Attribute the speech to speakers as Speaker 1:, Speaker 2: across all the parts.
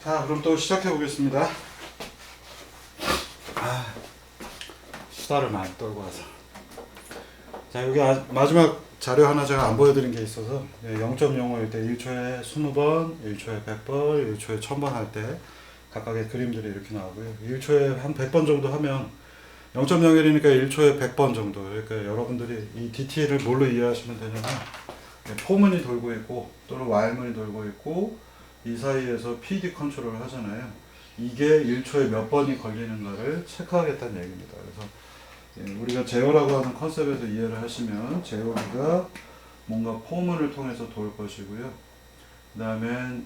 Speaker 1: 자, 그럼 또 시작해 보겠습니다. 수다를 많이 떨고 와서. 자, 여기 마지막 자료 하나 제가 안 보여드린 게 있어서 0.05일 때 1초에 20번, 1초에 100번, 1초에 1000번 할 때 각각의 그림들이 이렇게 나오고요. 1초에 한 100번 정도 하면 0.01이니까 1초에 100번 정도. 그러니까 여러분들이 이 DT를 뭘로 이해하시면 되냐면 포문이 돌고 있고 또는 Y문이 돌고 있고 이 사이에서 PD 컨트롤을 하잖아요. 이게 1초에 몇 번이 걸리는가를 체크하겠다는 얘기입니다. 그래서 우리가 제어라고 하는 컨셉에서 이해를 하시면 제어기가 뭔가 포문을 통해서 돌 것이고요. 그 다음에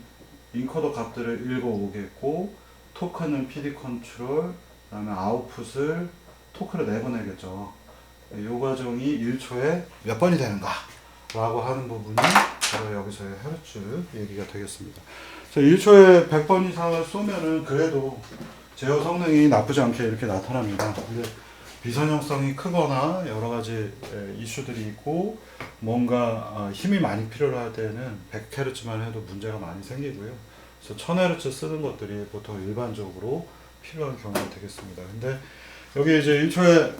Speaker 1: 인코더 값들을 읽어오겠고 토큰은 PD 컨트롤, 그 다음에 아웃풋을 토큰을 내보내겠죠. 이 과정이 1초에 몇 번이 되는가 라고 하는 부분이 바로 여기서의 헤르츠 얘기가 되겠습니다. 1초에 100번 이상을 쏘면은 그래도 제어 성능이 나쁘지 않게 이렇게 나타납니다. 근데 비선형성이 크거나 여러 가지 이슈들이 있고 뭔가 힘이 많이 필요할 때는 100Hz만 해도 문제가 많이 생기고요. 그래서 1000Hz 쓰는 것들이 보통 일반적으로 필요한 경우가 되겠습니다. 근데 여기 이제 1초에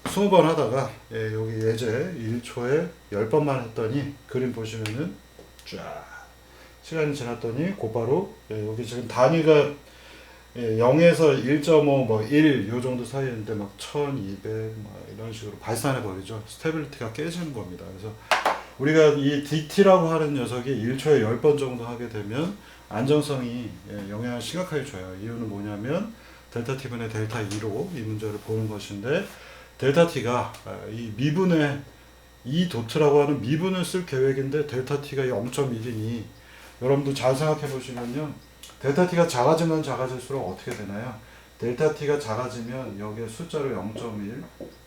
Speaker 1: 20번 하다가 여기 예제 1초에 10번만 했더니 그림 보시면은 쫙 시간이 지났더니 곧바로 여기 지금 단위가 0에서 1.5 뭐 1 요 정도 사이인데 막 1200 이런 식으로 발산해 버리죠. 스테빌리티가 깨지는 겁니다. 그래서 우리가 이 DT라고 하는 녀석이 1초에 10번 정도 하게 되면 안정성이 영향을 심각하게 줘요. 이유는 뭐냐면 델타 T분의 델타 E로 이 문제를 보는 것인데 델타 T가 이 미분의 이 도트라고 하는 미분을 쓸 계획인데 델타 T가 0.1이니 여러분들 잘 생각해 보시면요. 델타 T가 작아지면 작아질수록 어떻게 되나요? 델타 T가 작아지면 여기에 숫자를 0.1,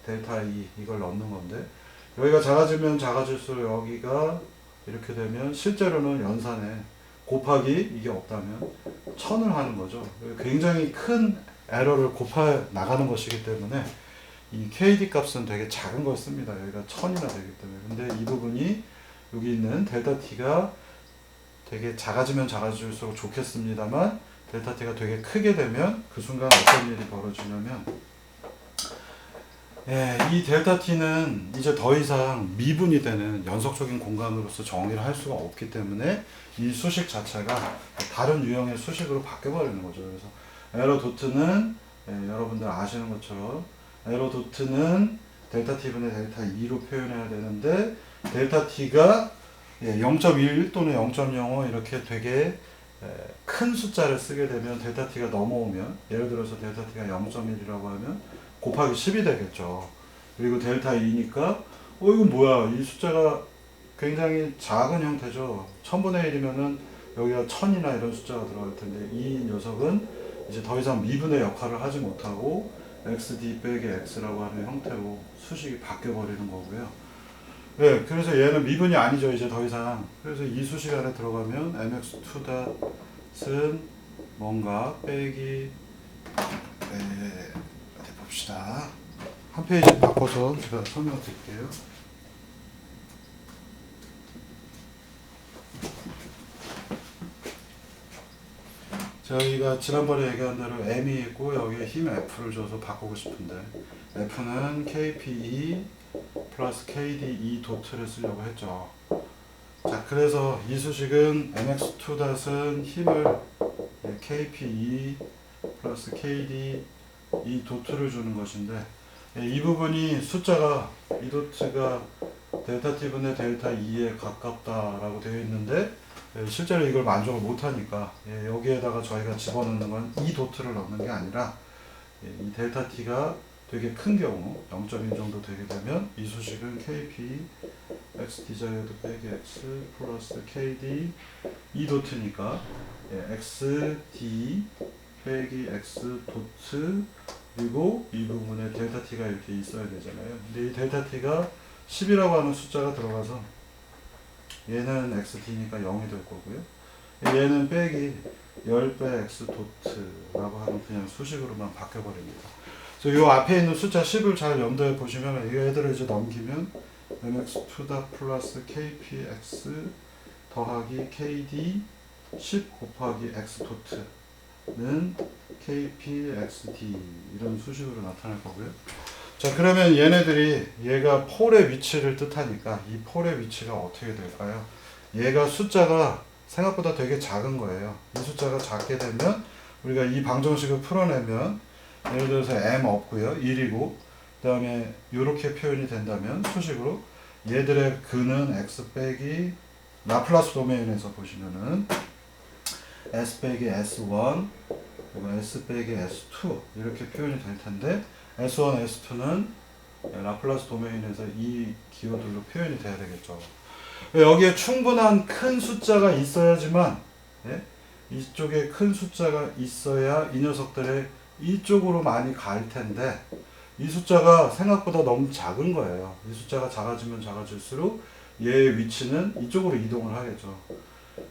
Speaker 1: 델타 2 이걸 넣는 건데 여기가 작아지면 작아질수록 여기가 이렇게 되면 실제로는 연산에 곱하기 이게 없다면 1000을 하는 거죠. 굉장히 큰 에러를 곱해 나가는 것이기 때문에 이 KD 값은 되게 작은 걸 씁니다. 여기가 1000이나 되기 때문에. 근데 이 부분이 여기 있는 델타 T가 되게 작아지면 작아질수록 좋겠습니다만 델타 T가 되게 크게 되면 그 순간 어떤 일이 벌어지냐면 이 델타 T는 이제 더 이상 미분이 되는 연속적인 공간으로서 정의를 할 수가 없기 때문에 이 수식 자체가 다른 유형의 수식으로 바뀌어버리는 거죠. 그래서 에러 도트는 여러분들 아시는 것처럼 에러 도트는 델타 T분의 델타 2로 표현해야 되는데 델타 T가 0.1 또는 0.05 이렇게 되게 큰 숫자를 쓰게 되면 델타 T가 넘어오면 예를 들어서 델타 T가 0.1이라고 하면 곱하기 10이 되겠죠. 그리고 델타 2니까 이건 뭐야 이 숫자가 굉장히 작은 형태죠. 1000분의 1이면은 여기가 1000이나 이런 숫자가 들어갈 텐데 이 녀석은 이제 더 이상 미분의 역할을 하지 못하고 xd 빼기 x라고 하는 형태로 수식이 바뀌어 버리는 거고요. 네, 그래서 얘는 미분이 아니죠 이제 더 이상. 그래서 이 수식 안에 들어가면 mx2닷은 뭔가 빼기 어디 봅시다. 한 페이지 바꿔서 제가 설명을 드릴게요. 저희가 지난번에 얘기한 대로 M이 있고 여기에 힘 F를 줘서 바꾸고 싶은데 F는 KPE 플러스 KDE 도트를 쓰려고 했죠. 자, 그래서 이 수식은 MX2닷은 힘을 KPE 플러스 KDE 도트를 주는 것인데 이 부분이 숫자가 이 도트가 델타 T분의 델타 2에 가깝다라고 되어 있는데 실제로 이걸 만족을 못하니까 여기에다가 저희가 집어넣는 건 이 도트를 넣는 게 아니라 이 델타 T가 되게 큰 경우 0.1 정도 되게 되면 이 수식은 KP X 디자이어드 빼기 X 플러스 KD 이 도트니까 XD 빼기 X 도트 그리고 이 부분에 델타 T가 이렇게 있어야 되잖아요. 근데 이 델타 T가 10이라고 하는 숫자가 들어가서 얘는 XD니까 0이 될 거고요. 얘는 빼기 10배 X 도트라고 하는 그냥 수식으로만 바뀌어버립니다. 그래서 이 앞에 있는 숫자 10을 잘 염두에 보시면 이 애들을 이제 넘기면 mx2 플러스 kpx 더하기 kd 10 곱하기 x 토트는 kpxd 이런 수식으로 나타날 거고요. 자, 그러면 얘네들이 얘가 폴의 위치를 뜻하니까 이 폴의 위치가 어떻게 될까요? 얘가 숫자가 생각보다 되게 작은 거예요. 이 숫자가 작게 되면 우리가 이 방정식을 풀어내면 예를 들어서 m 없고요. 1이고 그 다음에 이렇게 표현이 된다면 수식으로 얘들의 근은 x 빼기 라플라스 도메인에서 보시면은 s 빼기 s1 그리고 s 빼기 s2 이렇게 표현이 될 텐데 S1, S2는 라플라스 도메인에서 이 기호들로 표현이 돼야 되겠죠. 여기에 충분한 큰 숫자가 있어야지만 예? 이쪽에 큰 숫자가 있어야 이 녀석들의 이쪽으로 많이 갈 텐데 이 숫자가 생각보다 너무 작은 거예요. 이 숫자가 작아지면 작아질수록 얘의 위치는 이쪽으로 이동을 하겠죠.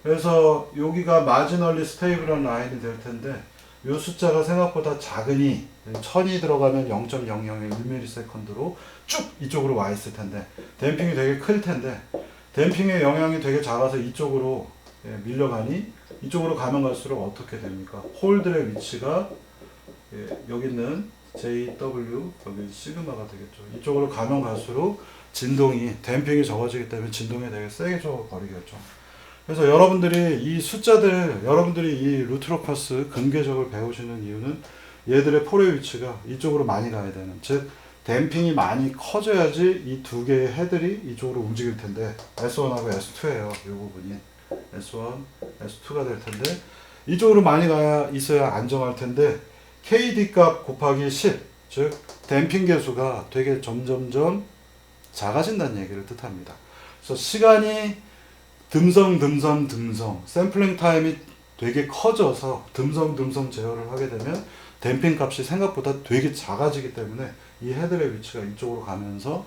Speaker 1: 그래서 여기가 마지널리 스테이블한 라인이 될 텐데 이 숫자가 생각보다 작으니 1000이 들어가면 0.001ms로 쭉 이쪽으로 와 있을 텐데 댐핑이 되게 클 텐데 댐핑의 영향이 되게 작아서 이쪽으로 밀려가니 이쪽으로 가면 갈수록 어떻게 됩니까? 홀들의 위치가 여기 있는 JW 여기 시그마가 되겠죠. 이쪽으로 가면 갈수록 진동이 댐핑이 적어지기 때문에 진동이 되게 세게 줘 버리겠죠. 그래서 여러분들이 이 숫자들 여러분들이 이 루트로커스 근궤적을 배우시는 이유는 얘들의 폴의 위치가 이쪽으로 많이 가야 되는 즉 댐핑이 많이 커져야지 이 두 개의 해들이 이쪽으로 움직일 텐데 S1하고 S2예요. 이 부분이 S1, S2가 될 텐데 이쪽으로 많이 가야 있어야 안정할 텐데 KD 값 곱하기 10 즉 댐핑 계수가 되게 점점점 작아진다는 얘기를 뜻합니다. 그래서 시간이 듬성 샘플링 타임이 되게 커져서 듬성 제어를 하게 되면 댐핑 값이 생각보다 되게 작아지기 때문에 이 헤드의 위치가 이쪽으로 가면서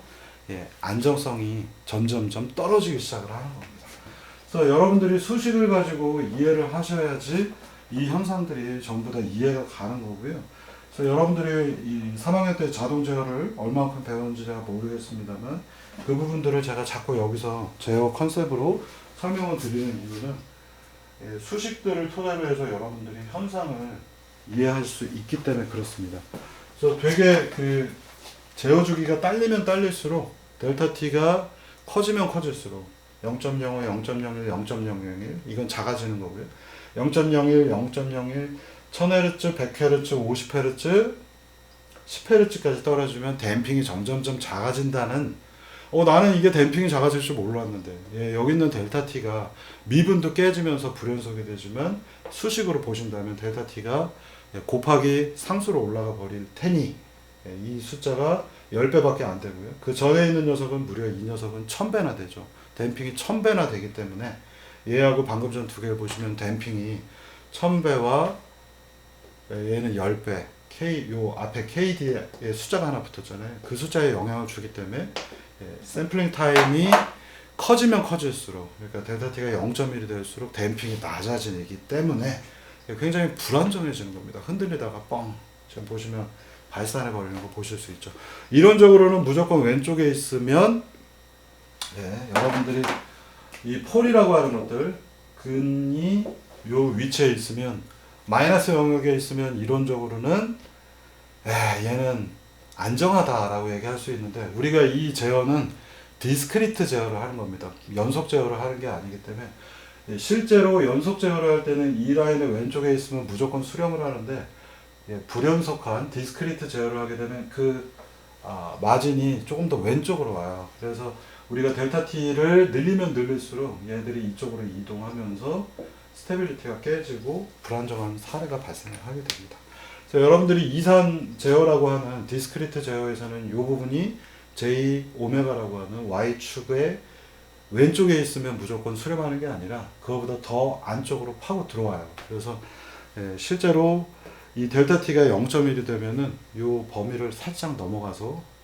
Speaker 1: 안정성이 점점점 떨어지기 시작을 하는 겁니다. 그래서 여러분들이 수식을 가지고 이해를 하셔야지 이 현상들이 전부 다 이해가 가는 거고요. 그래서 여러분들이 이 3학년 때 자동 제어를 얼마큼 배웠는지 제가 모르겠습니다만 그 부분들을 제가 자꾸 여기서 제어 컨셉으로 설명을 드리는 이유는 수식들을 토대로 해서 여러분들이 현상을 이해할 수 있기 때문에 그렇습니다. 그래서 되게 그 제어 주기가 딸리면 딸릴수록 델타 t가 커지면 커질수록 0.05, 0.01, 0.001 이건 작아지는 거고요. 0.01, 0.01, 1000Hz, 100Hz, 50Hz, 10Hz까지 떨어지면 댐핑이 점점점 작아진다는 나는 이게 댐핑이 작아질 줄 몰랐는데 여기 있는 델타 t가 미분도 깨지면서 불연속이 되지만 수식으로 보신다면 델타 t가 곱하기 상수로 올라가 버릴 테니 이 숫자가 10배밖에 안 되고요. 그 전에 있는 녀석은 무려 이 녀석은 1000배나 되죠. 댐핑이 1000배나 되기 때문에 얘하고 방금 전 두 개를 보시면 댐핑이 1000배와 얘는 10배 요 앞에 KD의 숫자가 하나 붙었잖아요. 그 숫자에 영향을 주기 때문에 샘플링 타임이 커지면 커질수록 그러니까 델타 t가 0.1이 될수록 댐핑이 낮아지기 때문에 굉장히 불안정해지는 겁니다. 흔들리다가 뻥 지금 보시면 발산해 버리는 거 보실 수 있죠. 이론적으로는 무조건 왼쪽에 있으면 여러분들이 이 폴이라고 하는 것들 근이 요 위치에 있으면 마이너스 영역에 있으면 이론적으로는 얘는 안정하다라고 얘기할 수 있는데 우리가 이 제어는 디스크리트 제어를 하는 겁니다. 연속 제어를 하는 게 아니기 때문에 실제로 연속 제어를 할 때는 이 라인의 왼쪽에 있으면 무조건 수렴을 하는데 불연속한 디스크리트 제어를 하게 되면 그 마진이 조금 더 왼쪽으로 와요. 그래서 우리가 델타 t를 늘리면 늘릴수록 얘들이 이쪽으로 이동하면서 스테빌리티가 깨지고 불안정한 사례가 발생하게 됩니다. 그래서 여러분들이 이산 제어라고 하는 디스크리트 제어에서는 이 부분이 J 오메가라고 하는 Y축의 왼쪽에 있으면 무조건 수렴하는 게 아니라 그거보다 더 안쪽으로 파고 들어와요. 그래서 실제로 이 델타 t가 0.1이 되면은 이 범위를 살짝 넘어가서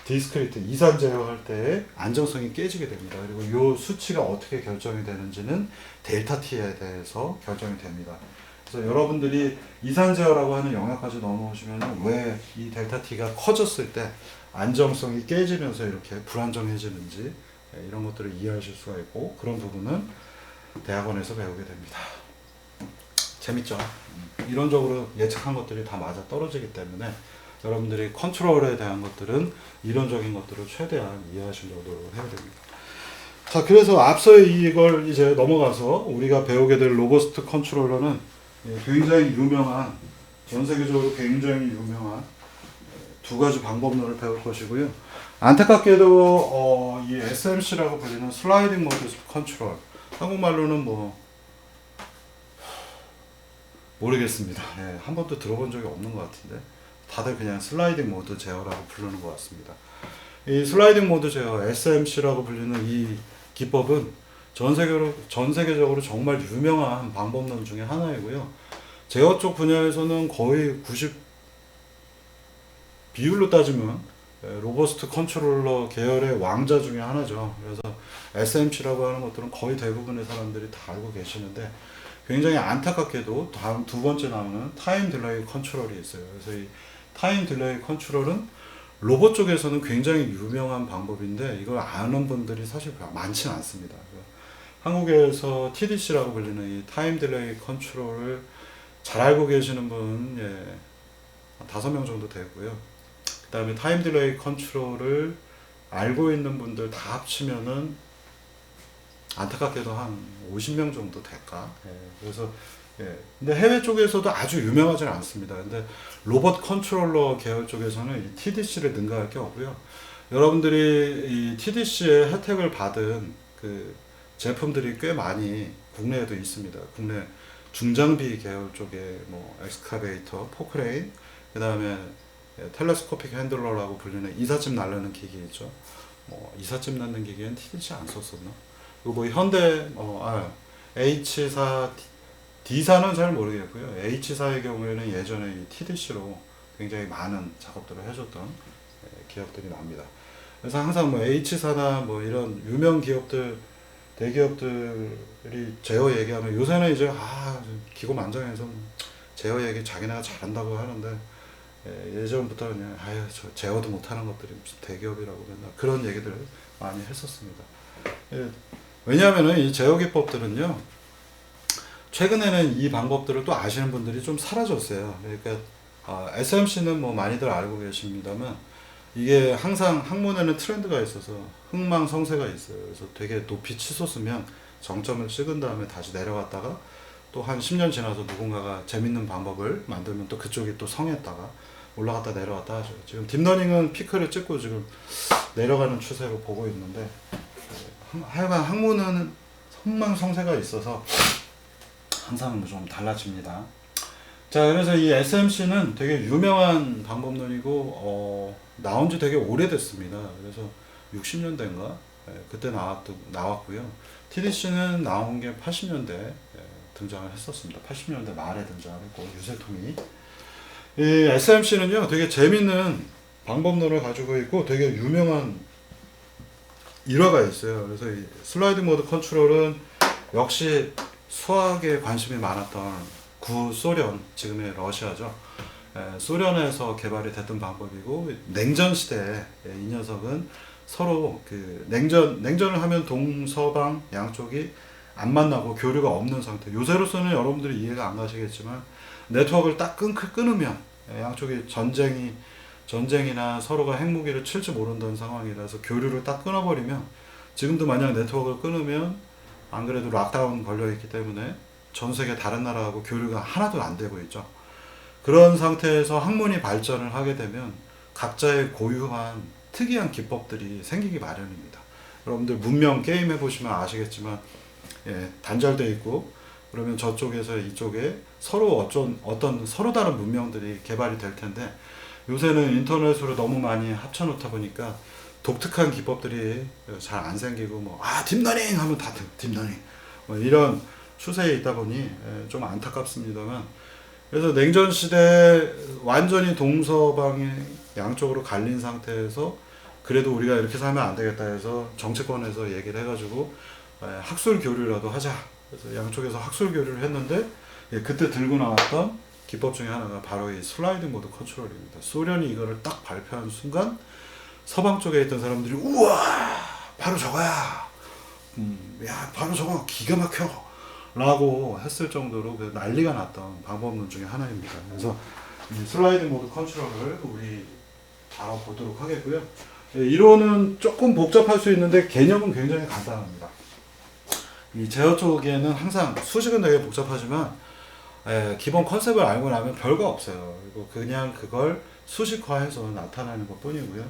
Speaker 1: 디스크리트 이산 제어할 때 안정성이 깨지게 됩니다. 그리고 이 수치가 어떻게 결정이 되는지는 델타 t에 대해서 결정이 됩니다. 그래서 여러분들이 이산 제어라고 하는 영역까지 넘어오시면 왜 이 델타 t가 커졌을 때 안정성이 깨지면서 이렇게 불안정해지는지 이런 것들을 이해하실 수가 있고 그런 부분은 대학원에서 배우게 됩니다. 재밌죠? 이론적으로 예측한 것들이 다 맞아 떨어지기 때문에 여러분들이 컨트롤에 대한 것들은 이론적인 것들을 최대한 이해하시려고 노력을 해야 됩니다. 자, 그래서 앞서 이걸 이제 넘어가서 우리가 배우게 될 로버스트 컨트롤러는 굉장히 유명한, 전 세계적으로 굉장히 유명한 두 가지 방법론을 배울 것이고요. 안타깝게도 이 SMC라고 불리는 슬라이딩 모드 컨트롤, 한국말로는 뭐 모르겠습니다. 예, 한 번도 들어본 적이 없는 것 같은데 다들 그냥 슬라이딩 모드 제어라고 부르는 것 같습니다. 이 슬라이딩 모드 제어, SMC라고 불리는 이 기법은 전 세계적으로 정말 유명한 방법론 중에 하나이고요. 제어 쪽 분야에서는 거의 90 비율로 따지면 로버스트 컨트롤러 계열의 왕자 중에 하나죠. 그래서 SMC라고 하는 것들은 거의 대부분의 사람들이 다 알고 계시는데 굉장히 안타깝게도 다음 두 번째 나오는 타임 딜레이 컨트롤이 있어요. 그래서 이 타임 딜레이 컨트롤은 로봇 쪽에서는 굉장히 유명한 방법인데 이걸 아는 분들이 사실 많지는 않습니다. 한국에서 TDC라고 불리는 이 타임 딜레이 컨트롤을 잘 알고 계시는 분 5명 정도 되고요. 그 다음에 타임 딜레이 컨트롤을 알고 있는 분들 다 합치면은 안타깝게도 한 50명 정도 될까? 그래서 근데 해외 쪽에서도 아주 유명하지는 않습니다. 근데 로봇 컨트롤러 계열 쪽에서는 이 TDC를 능가할 게 없고요. 여러분들이 이 TDC의 혜택을 받은 그 제품들이 꽤 많이 국내에도 있습니다. 국내 중장비 계열 쪽에 뭐 엑스카베이터, 포크레인, 그 다음에 텔레스코픽 핸들러라고 불리는 이삿짐 날르는 기기 있죠. 뭐 이삿짐 날는 기기엔 TDC 안 썼었나? 그리고 뭐 현대 H사, D사는 잘 모르겠고요. H사의 경우에는 예전에 이 TDC로 굉장히 많은 작업들을 해줬던 기업들이 납니다. 그래서 항상 뭐 H사나 뭐 이런 유명 기업들, 대기업들이 제어 얘기하면 요새는 이제 기고만장해서 제어 얘기 자기네가 잘한다고 하는데 예전부터 그냥 저 제어도 못하는 것들이 무슨 대기업이라고 맨날 그런 얘기들을 많이 했었습니다. 왜냐하면 이 제어 기법들은요 최근에는 이 방법들을 또 아시는 분들이 좀 사라졌어요. 그러니까 SMC는 뭐 많이들 알고 계십니다만 이게 항상 학문에는 트렌드가 있어서 흥망성쇠가 있어요. 그래서 되게 높이 치솟으면 정점을 찍은 다음에 다시 내려갔다가 또 한 10년 지나서 누군가가 재밌는 방법을 만들면 또 그쪽이 또 성했다가 올라갔다 내려갔다 하죠. 지금 딥러닝은 피크를 찍고 지금 내려가는 추세로 보고 있는데 하여간 학문은 흥망성쇠가 있어서 항상 좀 달라집니다. 자, 그래서 이 SMC는 되게 유명한 방법론이고 나온 지 되게 오래됐습니다. 그래서 60년대인가 그때 나왔고요. TDC는 나온 게 80년대 등장을 했었습니다. 80년대 말에 등장을 했고 유세통이 이 SMC는요 되게 재밌는 방법론을 가지고 있고 되게 유명한 일화가 있어요. 그래서 이 슬라이드 모드 컨트롤은 역시 수학에 관심이 많았던 구소련, 지금의 러시아죠. 소련에서 개발이 됐던 방법이고 냉전 시대에 이 녀석은 서로 그 냉전을 하면 동서방 양쪽이 안 만나고 교류가 없는 상태. 요새로서는 여러분들이 이해가 안 가시겠지만 네트워크를 딱 끊으면 양쪽이 전쟁이나 서로가 핵무기를 칠지 모른다는 상황이라서 교류를 딱 끊어버리면 지금도 만약 네트워크를 끊으면 안 그래도 락다운 걸려 있기 때문에 전 세계 다른 나라하고 교류가 하나도 안 되고 있죠. 그런 상태에서 학문이 발전을 하게 되면 각자의 고유한 특이한 기법들이 생기기 마련입니다. 여러분들 문명 게임 해보시면 아시겠지만 단절되어 있고 그러면 저쪽에서 이쪽에 서로 어떤 서로 다른 문명들이 개발이 될 텐데 요새는 인터넷으로 너무 많이 합쳐놓다 보니까 독특한 기법들이 잘 안 생기고 딥러닝 하면 다 딥러닝 이런 추세에 있다 보니 좀 안타깝습니다만 그래서 냉전 시대 완전히 동서방이 양쪽으로 갈린 상태에서 그래도 우리가 이렇게 살면 안 되겠다 해서 정치권에서 얘기를 해가지고 학술 교류라도 하자. 그래서 양쪽에서 학술 교류를 했는데 그때 들고 나왔던 기법 중에 하나가 바로 이 슬라이드 모드 컨트롤입니다. 소련이 이거를 딱 발표한 순간 서방 쪽에 있던 사람들이 우와 바로 저거야. 야 바로 저거 기가 막혀. 라고 했을 정도로 그 난리가 났던 방법론 중에 하나입니다. 그래서 이 슬라이딩 모드 컨트롤을 우리 다뤄보도록 하겠고요. 이론은 조금 복잡할 수 있는데 개념은 굉장히 간단합니다. 이 제어 쪽에는 항상 수식은 되게 복잡하지만 기본 컨셉을 알고 나면 별거 없어요. 그리고 그냥 그걸 수식화해서 나타나는 것 뿐이고요.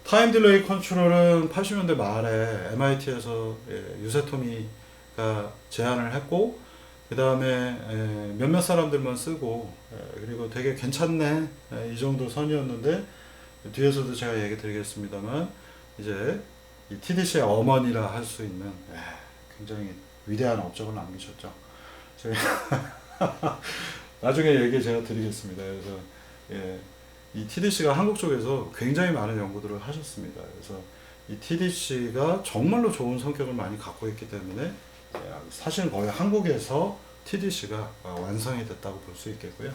Speaker 1: 타임 딜레이 컨트롤은 80년대 말에 MIT에서 유세토미가 제안을 했고, 그 다음에 몇몇 사람들만 쓰고, 그리고 되게 괜찮네, 이 정도 선이었는데, 뒤에서도 제가 얘기 드리겠습니다만, 이제 이 TDC의 어머니라 할 수 있는 굉장히 위대한 업적을 남기셨죠. 나중에 얘기 제가 드리겠습니다. 그래서 이 TDC가 한국 쪽에서 굉장히 많은 연구들을 하셨습니다. 그래서 이 TDC가 정말로 좋은 성격을 많이 갖고 있기 때문에 사실 거의 한국에서 TDC가 완성이 됐다고 볼 수 있겠고요.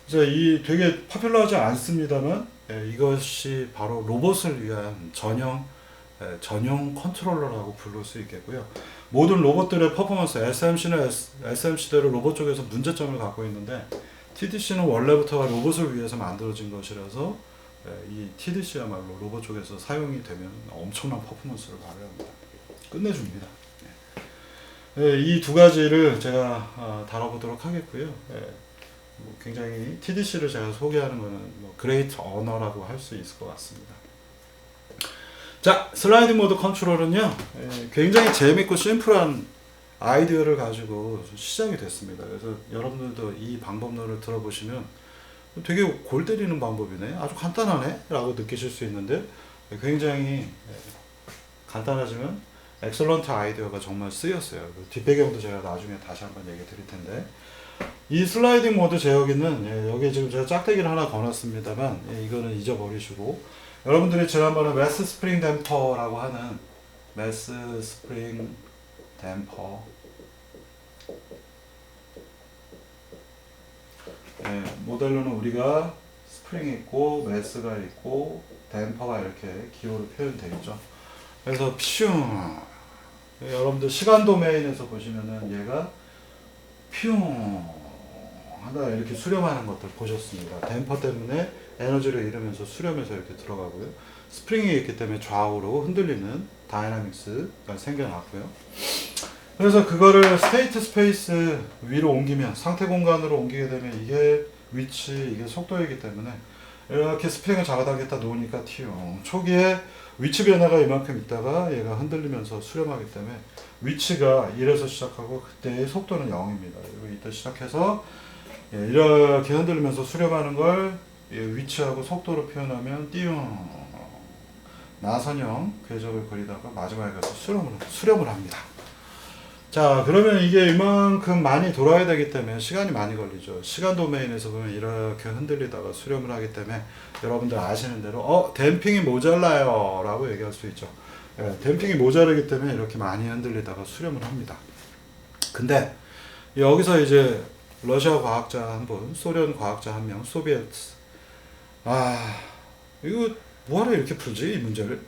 Speaker 1: 이제 이 되게 파퓰러하지 않습니다만 이것이 바로 로봇을 위한 전용 컨트롤러라고 부를 수 있겠고요. 모든 로봇들의 퍼포먼스, SMC는 SMC대로 로봇 쪽에서 문제점을 갖고 있는데 TDC는 원래부터가 로봇을 위해서 만들어진 것이라서 이 TDC야말로 로봇 쪽에서 사용이 되면 엄청난 퍼포먼스를 발휘합니다. 끝내줍니다. 이 두 가지를 제가 다뤄보도록 하겠고요. 굉장히 TDC를 제가 소개하는 것은 그레이트 언어라고 할 수 있을 것 같습니다. 자, 슬라이딩 모드 컨트롤은요, 굉장히 재밌고 심플한 아이디어를 가지고 시작이 됐습니다. 그래서 여러분들도 이 방법론을 들어보시면 되게 골 때리는 방법이네, 아주 간단하네 라고 느끼실 수 있는데, 굉장히 간단하지만 엑셀런트 아이디어가 정말 쓰였어요. 뒷배경도 제가 나중에 다시 한번 얘기 드릴 텐데, 이 슬라이딩 모드 제어기는 여기 지금 제가 짝대기를 하나 걸었습니다만 이거는 잊어버리시고, 여러분들이 지난번에 매스 스프링 댐퍼라고 하는 매스 스프링 댐퍼, 모델로는 우리가 스프링이 있고 매스가 있고 댐퍼가 이렇게 기호로 표현되어 있죠. 그래서 퓨, 여러분들 시간 도메인에서 보시면은 얘가 퓨 하다 이렇게 수렴하는 것들 보셨습니다. 댐퍼 때문에 에너지를 잃으면서 수렴해서 이렇게 들어가고요. 스프링이 있기 때문에 좌우로 흔들리는 다이나믹스가 생겨났고요. 그래서 그거를 스테이트 스페이스 위로 옮기면, 상태 공간으로 옮기게 되면 이게 위치, 이게 속도이기 때문에 이렇게 스프링을 잡아당겼다 놓으니까 튀용. 초기에 위치 변화가 이만큼 있다가 얘가 흔들리면서 수렴하기 때문에 위치가 1에서 시작하고 그때의 속도는 0입니다. 그리고 이때 시작해서 이렇게 흔들리면서 수렴하는 걸 위치하고 속도로 표현하면 띠용, 나선형 궤적을 그리다가 마지막에 가서 수렴을 합니다. 자, 그러면 이게 이만큼 많이 돌아야 되기 때문에 시간이 많이 걸리죠. 시간 도메인에서 보면 이렇게 흔들리다가 수렴을 하기 때문에 여러분들 아시는 대로 댐핑이 모자라요 라고 얘기할 수 있죠. 댐핑이 모자라기 때문에 이렇게 많이 흔들리다가 수렴을 합니다. 근데 여기서 이제 러시아 과학자 한 분, 소련 과학자 한 명, 소비에트, 이거 뭐하러 이렇게 풀지 이 문제를?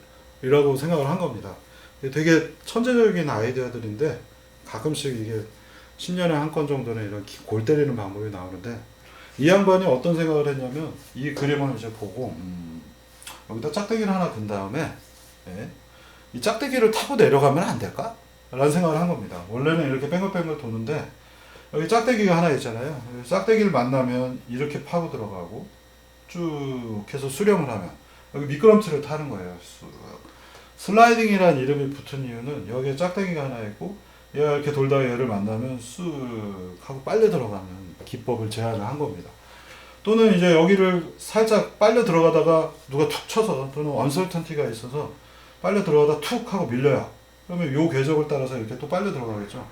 Speaker 1: 이라고 생각을 한 겁니다. 되게 천재적인 아이디어들인데 가끔씩 이게 10년에 한 건 정도는 이런 골 때리는 방법이 나오는데, 이 양반이 어떤 생각을 했냐면 이 그림을 이제 보고 여기다 짝대기를 하나 든 다음에 이 짝대기를 타고 내려가면 안 될까? 라는 생각을 한 겁니다. 원래는 이렇게 뱅글뱅글 도는데 여기 짝대기가 하나 있잖아요. 짝대기를 만나면 이렇게 파고 들어가고 쭉 해서 수렴을 하면 여기 미끄럼틀을 타는 거예요. 슬라이딩이라는 이름이 붙은 이유는 여기에 짝대기가 하나 있고 얘가 이렇게 돌다가 얘를 만나면 쑥 하고 빨려 들어가는 기법을 제안을 한 겁니다. 또는 이제 여기를 살짝 빨려 들어가다가 누가 툭 쳐서, 또는 언설턴티가 있어서 빨려 들어가다 툭 하고 밀려요. 그러면 요 궤적을 따라서 이렇게 또 빨려 들어가겠죠.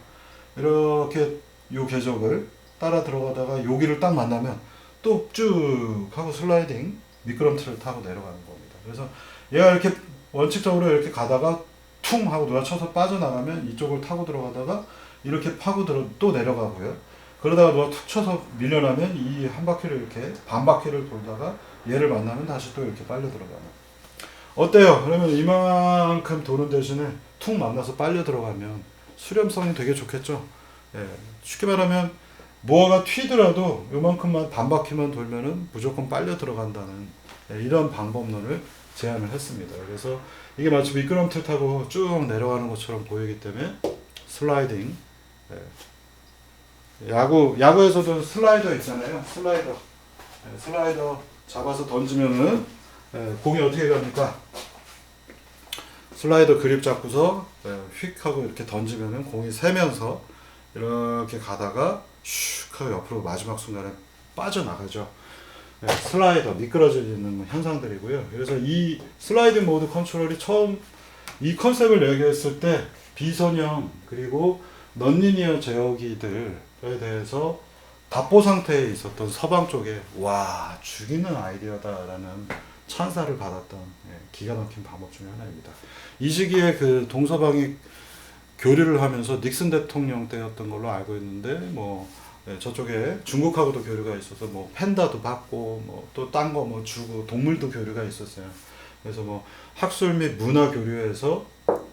Speaker 1: 이렇게 요 궤적을 따라 들어가다가 여기를 딱 만나면 또 쭉 하고 슬라이딩 미끄럼틀을 타고 내려가는 겁니다. 그래서 얘가 이렇게 원칙적으로 이렇게 가다가 퉁 하고 누가 쳐서 빠져나가면 이쪽을 타고 들어가다가 이렇게 파고 또 내려가고요. 그러다가 누가 툭 쳐서 밀려나면 이 한 바퀴를 이렇게 반 바퀴를 돌다가 얘를 만나면 다시 또 이렇게 빨려 들어가는. 어때요? 그러면 이만큼 도는 대신에 툭 만나서 빨려 들어가면 수렴성이 되게 좋겠죠. 쉽게 말하면 무어가 튀더라도 요만큼만 반바퀴만 돌면은 무조건 빨려 들어간다는 이런 방법론을 제안을 했습니다. 그래서 이게 마치 미끄럼틀 타고 쭉 내려가는 것처럼 보이기 때문에 슬라이딩. 야구에서도 슬라이더 있잖아요. 슬라이더 잡아서 던지면은 공이 어떻게 갑니까? 슬라이더 그립 잡고서 휙 하고 이렇게 던지면은 공이 새면서 이렇게 가다가 슉 하고 옆으로 마지막 순간에 빠져나가죠. 슬라이더 미끄러지는 현상들이고요. 그래서 이 슬라이딩 모드 컨트롤이 처음 이 컨셉을 얘기했을 때 비선형 그리고 넌리니어 제어기들에 대해서 답보 상태에 있었던 서방 쪽에 와 죽이는 아이디어다라는 찬사를 받았던 기가 막힌 방법 중에 하나입니다. 이 시기에 그 동서방이 교류를 하면서 닉슨 대통령 때였던 걸로 알고 있는데 뭐 저쪽에 중국하고도 교류가 있어서 뭐 팬다도 받고 뭐 또 딴 거 뭐 주고 동물도 교류가 있었어요. 그래서 뭐 학술 및 문화 교류에서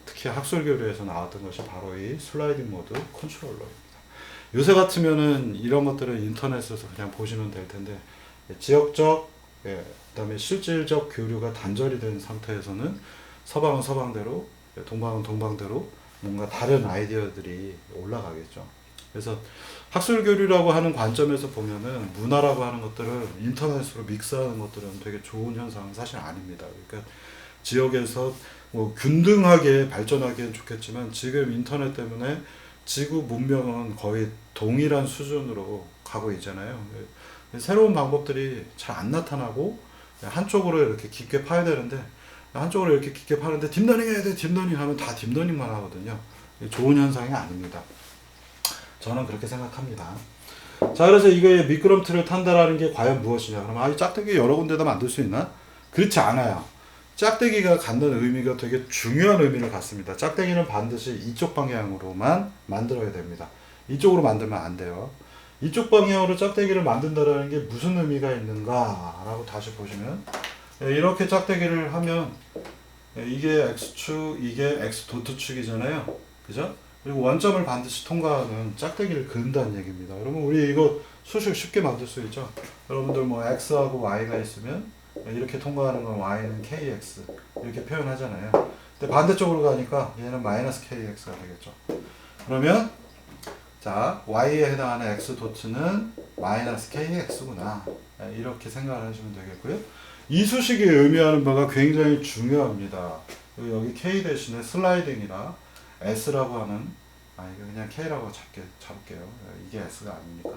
Speaker 1: 특히 학술 교류에서 나왔던 것이 바로 이 슬라이딩 모드 컨트롤러입니다. 요새 같으면은 이런 것들은 인터넷에서 그냥 보시면 될 텐데 지역적 그다음에 실질적 교류가 단절이 된 상태에서는 서방은 서방대로 동방은 동방대로 뭔가 다른 아이디어들이 올라가겠죠. 그래서 학술 교류라고 하는 관점에서 보면은 문화라고 하는 것들을 인터넷으로 믹스하는 것들은 되게 좋은 현상은 사실 아닙니다. 그러니까 지역에서 뭐 균등하게 발전하기엔 좋겠지만 지금 인터넷 때문에 지구 문명은 거의 동일한 수준으로 가고 있잖아요. 새로운 방법들이 잘 안 나타나고 한쪽으로 이렇게 깊게 파야 되는데 한쪽으로 이렇게 깊게 파는데 딥러닝 해야 돼 딥러닝 하면 다 딥러닝만 하거든요. 좋은 현상이 아닙니다. 저는 그렇게 생각합니다. 자, 그래서 이거에 미끄럼틀을 탄다라는 게 과연 무엇이냐? 그러면 이 짝대기 여러 군데다 만들 수 있나? 그렇지 않아요. 짝대기가 갖는 의미가 되게 중요한 의미를 갖습니다. 짝대기는 반드시 이쪽 방향으로만 만들어야 됩니다. 이쪽으로 만들면 안 돼요. 이쪽 방향으로 짝대기를 만든다라는 게 무슨 의미가 있는가 라고 다시 보시면 이렇게 짝대기를 하면 이게 X축, 이게 X도트축이잖아요. 그죠? 그리고 원점을 반드시 통과하는 짝대기를 그은다는 얘기입니다. 여러분 우리 이거 수식 쉽게 만들 수 있죠? 여러분들 뭐 X하고 Y가 있으면 이렇게 통과하는 건 Y는 KX 이렇게 표현하잖아요. 근데 반대쪽으로 가니까 얘는 마이너스 KX가 되겠죠. 그러면 자 Y에 해당하는 X 도트는 마이너스 KX구나 이렇게 생각을 하시면 되겠고요. 이 수식이 의미하는 바가 굉장히 중요합니다. 여기 K 대신에 슬라이딩이라 S라고 하는 이거 그냥 K라고 잡을게요. 이게 S가 아니니까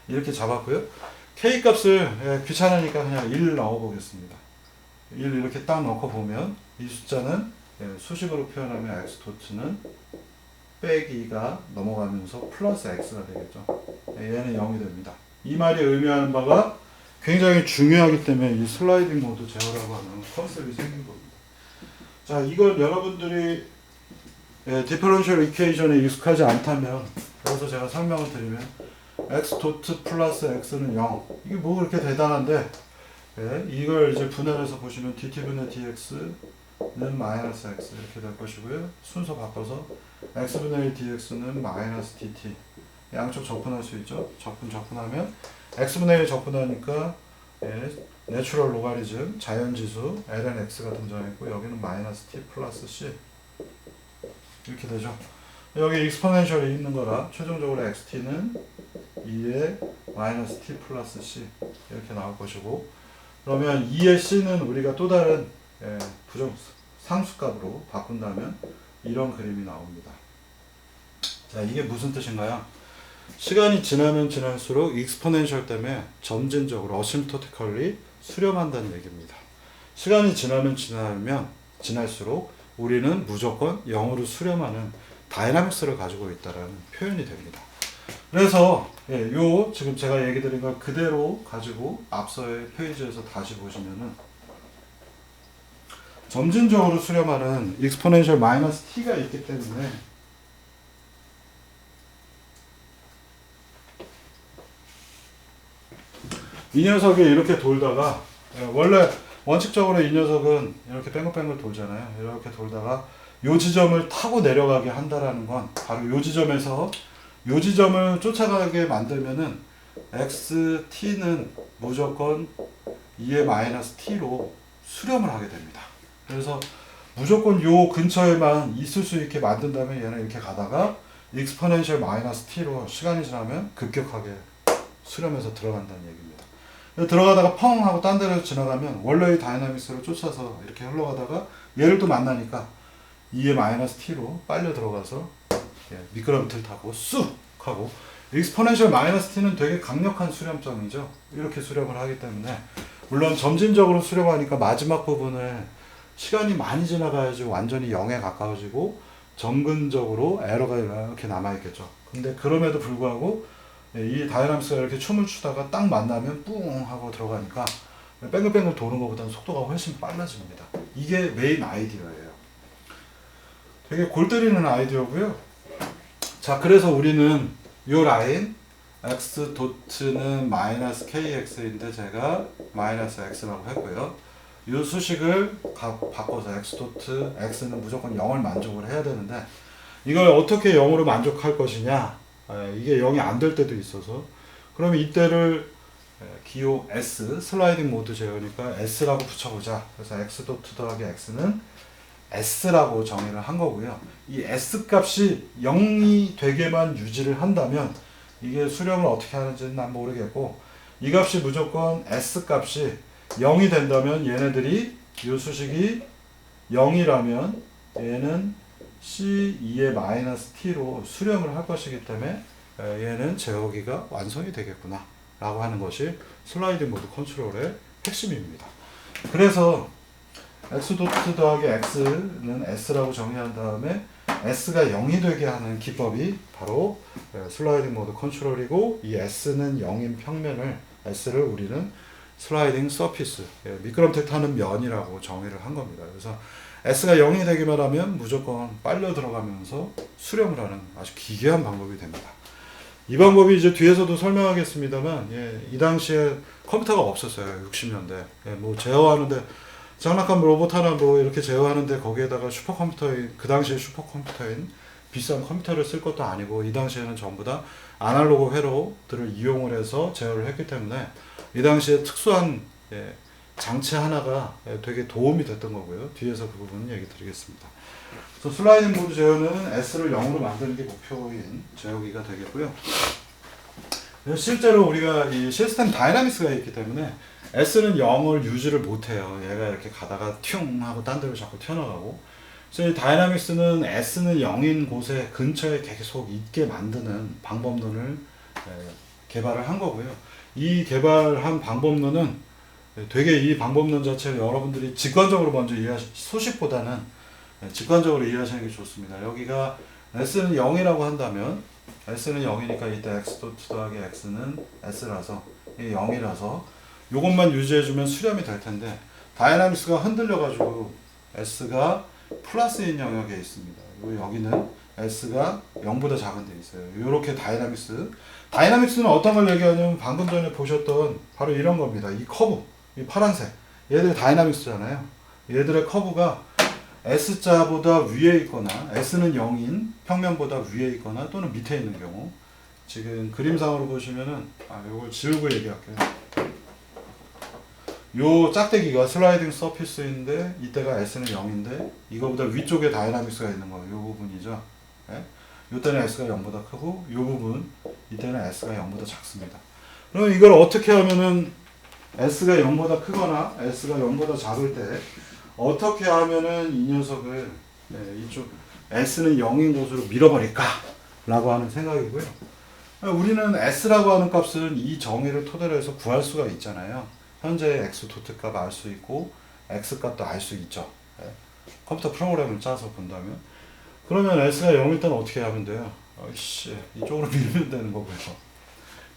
Speaker 1: 이렇게 잡았고요. K 값을 귀찮으니까 그냥 1 넣어 보겠습니다. 1 이렇게 딱 넣고 보면 이 숫자는 수식으로 표현하면 X 도트는 빼기 2가 넘어가면서 플러스 X가 되겠죠. 얘는 0이 됩니다. 이 말이 의미하는 바가 굉장히 중요하기 때문에 이 슬라이딩 모드 제어라고 하는 컨셉이 생긴 겁니다. 자, 이걸 여러분들이 디퍼런셜 이퀘이션에 익숙하지 않다면 여기서 제가 설명을 드리면 x 도트 플러스 x는 0 이게 뭐 그렇게 대단한데 이걸 이제 분할해서 보시면 dt분의 dx는 마이너스 x 이렇게 될 것이고요. 순서 바꿔서 x분의 1 dx는 마이너스 dt 양쪽 적분할 수 있죠. 적분하면 x분의 1 적분하니까 내추럴 로가리즘 자연지수 ln x가 등장했고 여기는 마이너스 t 플러스 c 이렇게 되죠. 여기 익스포넨셜이 있는 거라 최종적으로 xt는 2의 마이너스 t 플러스 c 이렇게 나올 것이고 그러면 2의 c는 우리가 또 다른 부정 상수값으로 바꾼다면 이런 그림이 나옵니다. 자, 이게 무슨 뜻인가요? 시간이 지나면 지날수록 익스포넨셜 때문에 점진적으로 어심토티컬리 수렴한다는 얘기입니다. 시간이 지나면 지날수록 우리는 무조건 0으로 수렴하는 다이나믹스를 가지고 있다는 표현이 됩니다. 그래서 요 지금 제가 얘기 드린 걸 그대로 가지고 앞서의 페이지에서 다시 보시면은 점진적으로 수렴하는 익스포넨셜 마이너스 t가 있기 때문에 이 녀석이 이렇게 돌다가 원래 원칙적으로 이 녀석은 이렇게 뺑글뺑글 돌잖아요. 이렇게 돌다가 요 지점을 타고 내려가게 한다라는 건 바로 요 지점에서 요 지점을 쫓아가게 만들면은 xt는 무조건 2의 마이너스 t로 수렴을 하게 됩니다. 그래서 무조건 요 근처에만 있을 수 있게 만든 다음에 얘는 이렇게 가다가 exponential 마이너스 t로 시간이 지나면 급격하게 수렴해서 들어간다는 얘기입니다. 들어가다가 펑 하고 딴 데로 지나가면 원래의 다이나믹스를 쫓아서 이렇게 흘러가다가 얘를 또 만나니까 2의 마이너스 t로 빨려 들어가서 미끄럼틀 타고 쑥 하고 exponential 마이너스 t는 되게 강력한 수렴점이죠. 이렇게 수렴을 하기 때문에 물론 점진적으로 수렴하니까 마지막 부분에 시간이 많이 지나가야지 완전히 0에 가까워지고 점근적으로 에러가 이렇게 남아있겠죠. 근데 그럼에도 불구하고 이 다이나믹스가 이렇게 춤을 추다가 딱 만나면 뿡 하고 들어가니까 뺑글뺑글 도는 것보다는 속도가 훨씬 빨라집니다. 이게 메인 아이디어예요. 되게 골 때리는 아이디어고요. 자, 그래서 우리는 요 라인 x 도트는 마이너스 kx인데 제가 마이너스 x라고 했고요. 이 수식을 바꿔서 x 도트 x는 무조건 0을 만족을 해야 되는데 이걸 어떻게 0으로 만족할 것이냐, 이게 0이 안 될 때도 있어서 그러면 이때를 기호 S 슬라이딩 모드 제어니까 S라고 붙여보자. 그래서 x 도트 더하기 x는 S라고 정의를 한 거고요. 이 S 값이 0이 되게만 유지를 한다면 이게 수렴을 어떻게 하는지는 난 모르겠고, 이 값이 무조건 S 값이 0이 된다면 얘네들이 이 수식이 0이라면 얘는 C2의 마이너스 T로 수렴을 할 것이기 때문에 얘는 제어기가 완성이 되겠구나 라고 하는 것이 슬라이딩 모드 컨트롤의 핵심입니다. 그래서 x 도트 더하기 x는 s라고 정의한 다음에 s가 0이 되게 하는 기법이 바로 슬라이딩 모드 컨트롤이고, 이 s는 0인 평면을 s를 우리는 슬라이딩 서피스, 미끄럼틀 타는 면이라고 정의를 한 겁니다. 그래서 s가 0이 되기만 하면 무조건 빨려 들어가면서 수렴을 하는 아주 기괴한 방법이 됩니다. 이 방법이 이제 뒤에서도 설명하겠습니다만, 이 당시에 컴퓨터가 없었어요. 60년대. 뭐 제어하는데 장난감 로봇 하나 뭐 이렇게 제어하는데 거기에다가 슈퍼컴퓨터인, 그 당시에 슈퍼컴퓨터인 비싼 컴퓨터를 쓸 것도 아니고, 이 당시에는 전부 다 아날로그 회로들을 이용을 해서 제어를 했기 때문에 이 당시에 특수한 장치 하나가 되게 도움이 됐던 거고요. 뒤에서 그 부분은 얘기 드리겠습니다. 그래서 슬라이딩 모드 제어는 S를 0으로 만드는 게 목표인 제어기가 되겠고요. 실제로 우리가 이 시스템 다이나믹스가 있기 때문에 S는 0을 유지를 못해요. 얘가 이렇게 가다가 튠 하고 딴 데로 자꾸 튀어나가고. 그래서 이 다이나믹스는 S는 0인 곳에 근처에 계속 있게 만드는 방법론을 개발을 한 거고요. 이 개발한 방법론은 되게, 이 방법론 자체를 여러분들이 직관적으로 먼저 소식보다는 직관적으로 이해하시는 게 좋습니다. 여기가 S는 0이라고 한다면 S는 0이니까 이때 x 도트 더하기 x는 S라서 이 0이라서 요것만 유지해주면 수렴이 될 텐데, 다이나믹스가 흔들려가지고 S가 플러스인 영역에 있습니다. 여기는 S가 0보다 작은 데 있어요. 요렇게 다이나믹스는 어떤 걸 얘기하냐면 방금 전에 보셨던 바로 이런 겁니다. 이 커브, 이 파란색, 얘들 다이나믹스잖아요. 얘들의 커브가 S자보다 위에 있거나 S는 0인 평면보다 위에 있거나 또는 밑에 있는 경우, 지금 그림상으로 보시면은 요걸 지우고 얘기할게요. 요 짝대기가 슬라이딩 서피스인데 이때가 S는 0인데 이거보다 위쪽에 다이나믹스가 있는 거예요. 요 부분이죠. 요때는 S가 0보다 크고 요 부분 이때는 S가 0보다 작습니다. 그럼 이걸 어떻게 하면은 S가 0보다 크거나 S가 0보다 작을 때 어떻게 하면은 이 녀석을 이쪽 S는 0인 곳으로 밀어버릴까 라고 하는 생각이고요. 우리는 S라고 하는 값은 이 정의를 토대로 해서 구할 수가 있잖아요. 현재 X 도트 값 알 수 있고 X 값도 알 수 있죠. 컴퓨터 프로그램을 짜서 본다면. 그러면 S가 0일 때는 어떻게 하면 돼요? 이쪽으로 밀면 되는 거고요.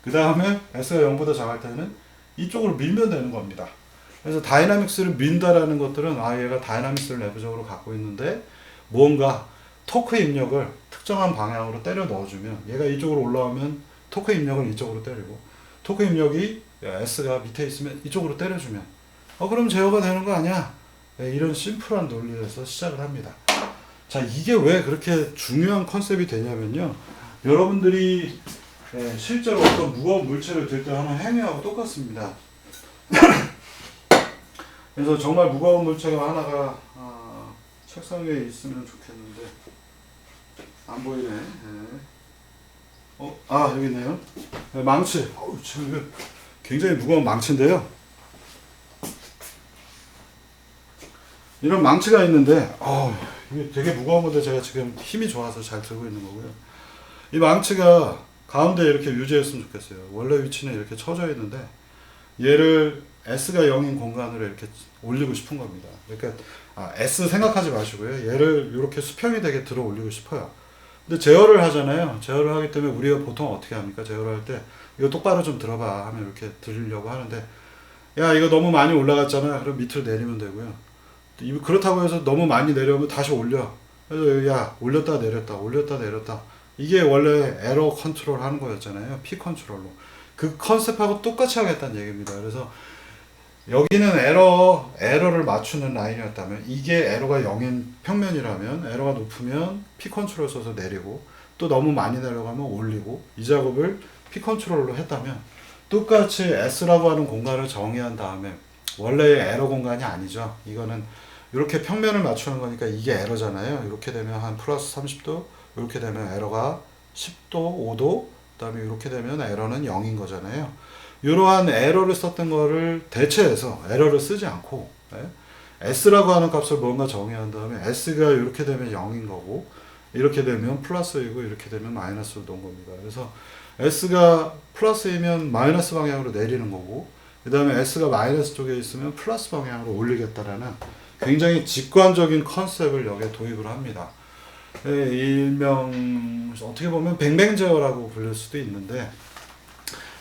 Speaker 1: 그 다음에 S가 0보다 작을 때는 이쪽으로 밀면 되는 겁니다. 그래서 다이나믹스를 민다라는 것들은 얘가 다이나믹스를 내부적으로 갖고 있는데 무언가 토크 입력을 특정한 방향으로 때려 넣어주면 얘가 이쪽으로 올라오면 토크 입력을 이쪽으로 때리고, 토크 입력이 S가 밑에 있으면 이쪽으로 때려주면 그럼 제어가 되는 거 아니야? 이런 심플한 논리에서 시작을 합니다. 자, 이게 왜 그렇게 중요한 컨셉이 되냐면요, 여러분들이 실제로 어떤 무거운 물체를 들 때 하는 행위하고 똑같습니다. 그래서 정말 무거운 물체가 하나가 책상 위에 있으면 좋겠는데 안 보이네. 여기 있네요. 망치. 지금 굉장히 무거운 망치인데요. 이런 망치가 있는데 이게 되게 무거운 건데 제가 지금 힘이 좋아서 잘 들고 있는 거고요. 이 망치가 가운데 이렇게 유지했으면 좋겠어요. 원래 위치는 이렇게 쳐져 있는데 얘를 S가 0인 공간으로 이렇게 올리고 싶은 겁니다. 그러니까 S 생각하지 마시고요. 얘를 이렇게 수평이 되게 들어 올리고 싶어요. 근데 제어를 하잖아요. 제어를 하기 때문에 우리가 보통 어떻게 합니까? 제어를 할 때 이거 똑바로 좀 들어봐 하면 이렇게 들으려고 하는데 야 이거 너무 많이 올라갔잖아. 그럼 밑으로 내리면 되고요. 그렇다고 해서 너무 많이 내려오면 다시 올려. 그래서 야 올렸다 내렸다 올렸다 내렸다 이게 원래 에러 컨트롤 하는 거였잖아요. P 컨트롤로. 그 컨셉하고 똑같이 하겠다는 얘기입니다. 그래서 여기는 에러를 맞추는 라인이었다면 이게 에러가 0인 평면이라면 에러가 높으면 P 컨트롤 써서 내리고 또 너무 많이 내려가면 올리고 이 작업을 P 컨트롤로 했다면 똑같이 S라고 하는 공간을 정의한 다음에 원래의 에러 공간이 아니죠. 이거는 이렇게 평면을 맞추는 거니까 이게 에러잖아요. 이렇게 되면 한 플러스 30도 이렇게 되면 에러가 10도 5도 그 다음에 이렇게 되면 에러는 0인 거잖아요. 이러한 에러를 썼던 거를 대체해서 에러를 쓰지 않고 S라고 하는 값을 뭔가 정의한 다음에 S가 이렇게 되면 0인 거고 이렇게 되면 플러스이고 이렇게 되면 마이너스로 놓은 겁니다. 그래서 S가 플러스이면 마이너스 방향으로 내리는 거고 그 다음에 S가 마이너스 쪽에 있으면 플러스 방향으로 올리겠다라는 굉장히 직관적인 컨셉을 여기에 도입을 합니다. 일명 어떻게 보면 뱅뱅 제어라고 부를 수도 있는데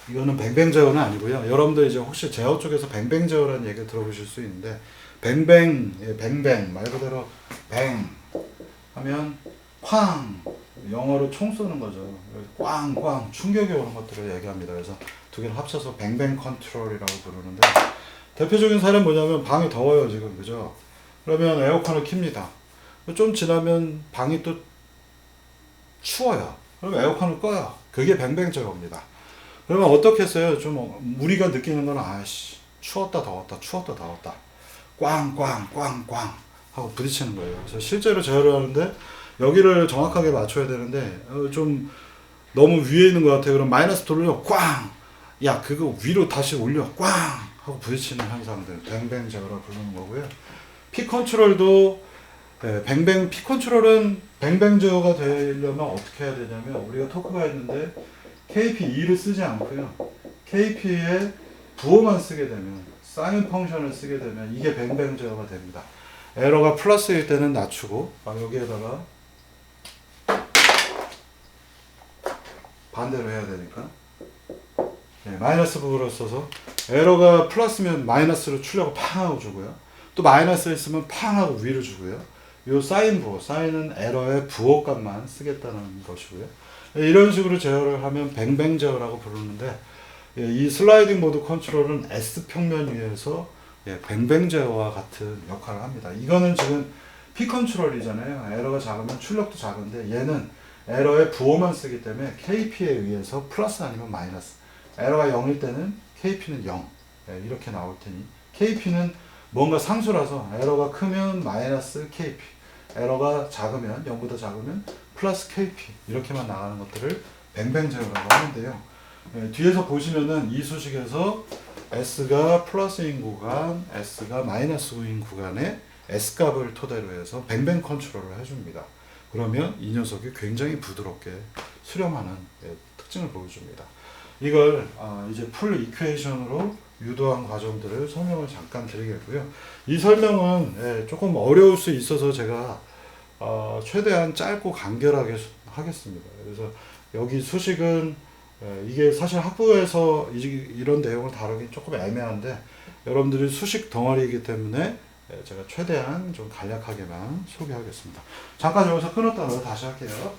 Speaker 1: 이거는 뱅뱅 제어는 아니고요. 여러분들 이제 혹시 제어 쪽에서 뱅뱅 제어라는 얘기를 들어보실 수 있는데 뱅뱅 말 그대로 뱅 하면 쾅 영어로 총 쏘는 거죠. 꽝꽝 충격이 오는 것들을 얘기합니다. 그래서 두 개를 합쳐서 뱅뱅 컨트롤이라고 부르는데 대표적인 사례는 뭐냐면 방이 더워요 지금 그죠? 그러면 에어컨을 킵니다. 좀 지나면 방이 또 추워요. 그럼 에어컨을 꺼요. 그게 뱅뱅 제어입니다. 그러면 어떻게 했어요? 좀 우리가 느끼는 건 추웠다 더웠다 추웠다 더웠다 꽝꽝꽝꽝 하고 부딪히는 거예요. 그래서 실제로 제어를 하는데 여기를 정확하게 맞춰야 되는데 좀 너무 위에 있는 것 같아요. 그럼 마이너스 돌려 꽝! 야 그거 위로 다시 올려 꽝! 하고 부딪히는 현상들 뱅뱅 제어라고 부르는 거고요. P 컨트롤도 P 컨트롤은 뱅뱅 제어가 되려면 어떻게 해야 되냐면 우리가 토크가 있는데 KP2를 쓰지 않고요. KP에 부호만 쓰게 되면 사인 펑션을 쓰게 되면 이게 뱅뱅 제어가 됩니다. 에러가 플러스일 때는 낮추고 여기에다가 반대로 해야 되니까 마이너스 부호를 써서 에러가 플러스면 마이너스로 출력을 팡 하고 주고요. 또 마이너스 있으면 팡 하고 위로 주고요. 요 사인 부호, 사인은 에러의 부호 값만 쓰겠다는 것이고요. 이런 식으로 제어를 하면 뱅뱅 제어라고 부르는데 이 슬라이딩 모드 컨트롤은 S 평면 위에서 뱅뱅 제어와 같은 역할을 합니다. 이거는 지금 P 컨트롤이잖아요. 에러가 작으면 출력도 작은데 얘는 에러의 부호만 쓰기 때문에 KP에 의해서 플러스 아니면 마이너스 에러가 0일 때는 KP는 0 이렇게 나올 테니 KP는 뭔가 상수라서 에러가 크면 마이너스 KP 에러가 작으면 0보다 작으면 플러스 KP 이렇게만 나가는 것들을 뱅뱅 제어라고 하는데요. 뒤에서 보시면은 이 수식에서 S가 플러스인 구간, S가 마이너스인 구간에 S값을 토대로 해서 뱅뱅 컨트롤을 해줍니다. 그러면 이 녀석이 굉장히 부드럽게 수렴하는 특징을 보여줍니다. 이걸 이제 풀 이퀘이션으로 유도한 과정들을 설명을 잠깐 드리겠고요. 이 설명은 조금 어려울 수 있어서 제가 최대한 짧고 간결하게 하겠습니다. 그래서 여기 수식은 이게 사실 학부에서 이런 내용을 다루긴 조금 애매한데 여러분들이 수식 덩어리이기 때문에 제가 최대한 좀 간략하게만 소개하겠습니다. 잠깐 여기서 끊었다가 다시 할게요.